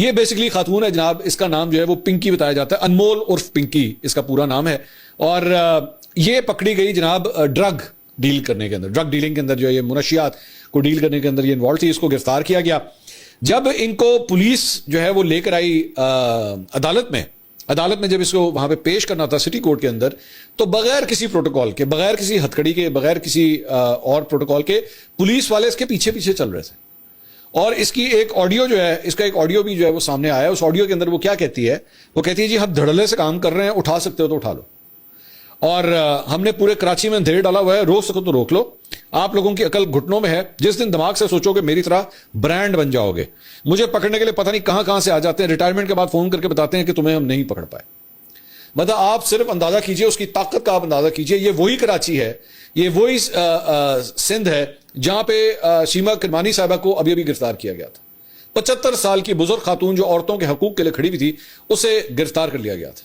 یہ بیسکلی خاتون ہے جناب, اس کا نام جو ہے وہ پنکی بتایا جاتا ہے, انمول عرف پنکی اس کا پورا نام ہے. اور یہ پکڑی گئی جناب ڈرگ ڈیل کرنے کے اندر, ڈرگ ڈیلنگ کے اندر جو ہے یہ منشیات کو ڈیل کرنے کے اندر یہ انوالو تھی. اس کو گرفتار کیا گیا. جب ان کو پولیس جو ہے وہ لے کر آئی عدالت میں جب اس کو وہاں پہ پیش کرنا تھا سٹی کورٹ کے اندر, تو بغیر کسی پروٹوکول کے, بغیر کسی ہتھکڑی کے, بغیر کسی اور پروٹوکول کے پولیس والے اس کے پیچھے پیچھے چل رہے تھے. اور اس کی ایک آڈیو جو ہے, اس کا ایک آڈیو بھی جو ہے وہ سامنے آیا ہے. اس آڈیو کے اندر وہ کیا کہتی ہے, وہ کہتی ہے جی ہم دھڑلے سے کام کر رہے ہیں, اٹھا سکتے ہو تو اٹھا لو, اور ہم نے پورے کراچی میں اندھیرے ڈالا ہوا ہے, روک سکو تو روک لو. آپ لوگوں کی عقل گھٹنوں میں ہے. جس دن دماغ سے سوچو کہ میری طرح برانڈ بن جاؤ گے, مجھے پکڑنے کے لیے پتہ نہیں کہاں کہاں سے آ جاتے ہیں, ریٹائرمنٹ کے بعد فون کر کے بتاتے ہیں کہ تمہیں ہم نہیں پکڑ پائے. مطلب آپ صرف اندازہ کیجئے, اس کی طاقت کا آپ اندازہ کیجئے. یہ وہی کراچی ہے, یہ وہی سندھ ہے جہاں پہ شیما کرمانی صاحبہ کو ابھی گرفتار کیا گیا تھا. 75 سال کی بزرگ خاتون جو عورتوں کے حقوق کے لیے کھڑی ہوئی تھی, اسے گرفتار کر لیا گیا تھا,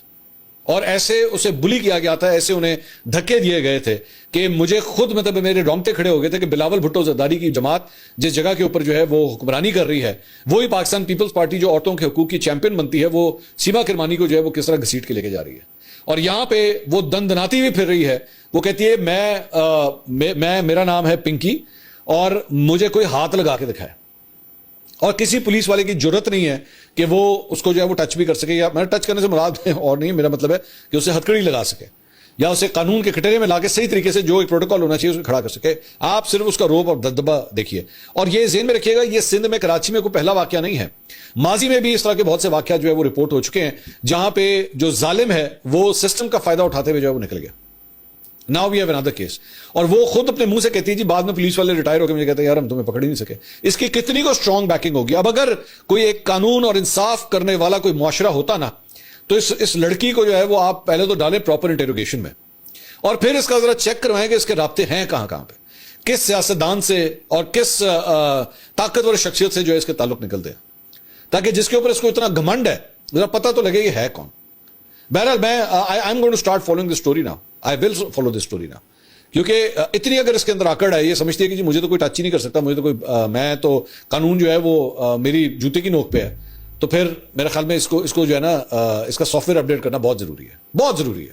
اور ایسے اسے بلی کیا گیا تھا, ایسے انہیں دھکے دیے گئے تھے کہ مجھے خود مطلب میرے رونگٹے کھڑے ہو گئے تھے کہ بلاول بھٹو زرداری کی جماعت جس جگہ کے اوپر جو ہے وہ حکمرانی کر رہی ہے, وہی پاکستان پیپلز پارٹی جو عورتوں کے حقوق کی چیمپئن بنتی ہے, وہ شیما کرمانی کو جو ہے وہ کس طرح گھسیٹ کے لے کے جا رہی ہے. اور یہاں پہ وہ دندناتی ہوئی پھر رہی ہے. وہ کہتی ہے میرا نام ہے پنکی اور مجھے کوئی ہاتھ لگا کے دکھائے, اور کسی پولیس والے کی جرت نہیں ہے کہ وہ اس کو جو ہے وہ ٹچ بھی کر سکے, یا میں ٹچ کرنے سے مراد اور نہیں, میرا مطلب ہے کہ اسے ہتھکڑی لگا سکے, یا اسے قانون کے کٹہرے میں لا کے صحیح طریقے سے جو ایک پروٹوکول ہونا چاہیے اسے کھڑا کر سکے. آپ صرف اس کا روب اور دبدبہ دیکھیے. اور یہ ذہن میں رکھیے گا, یہ سندھ میں کراچی میں کوئی پہلا واقعہ نہیں ہے. ماضی میں بھی اس طرح کے بہت سے واقعات جو ہے وہ رپورٹ ہو چکے ہیں جہاں پہ جو ظالم ہے وہ سسٹم کا فائدہ اٹھاتے ہوئے جو ہے وہ نکل گیا. Now we have another case. اور وہ خود اپنے منہ سے کہتی ہے جی, بعد میں پولیس والے ریٹائر ہو کے مجھے کہتے ہیں یار ہم تمہیں پکڑ ہی نہیں سکے. اس کی کتنی کو اسٹرانگ بیکنگ ہوگی. اب اگر کوئی ایک قانون اور انصاف کرنے والا کوئی معاشرہ ہوتا نا, تو اس لڑکی کو جو ہے وہ آپ پہلے تو ڈالیں پراپر انٹروگیشن میں, اور پھر اس کا ذرا چیک کروائیں کہ اس کے رابطے ہیں کہاں کہاں پہ, کس سیاستدان سے اور کس طاقتور شخصیت سے جو ہے اس کے تعلق نکلتے ہیں, تاکہ جس کے اوپر اس کو اتنا گھمنڈ ہے ذرا پتہ تو لگے یہ ہے کون. بہرحال میں I am going to start following this story now, I will follow this story now, کیونکہ اتنی اگر اس کے اندر آکڑ ہے, یہ سمجھتی ہے کہ جی مجھے تو کوئی ٹچ ہی نہیں کر سکتا, مجھے تو کوئی میں تو قانون جو ہے وہ میری جوتے کی نوک پہ ہے, تو پھر میرے خیال میں اس کو جو ہے نا اس کا سافٹ ویئر اپڈیٹ کرنا بہت ضروری ہے, بہت ضروری ہے.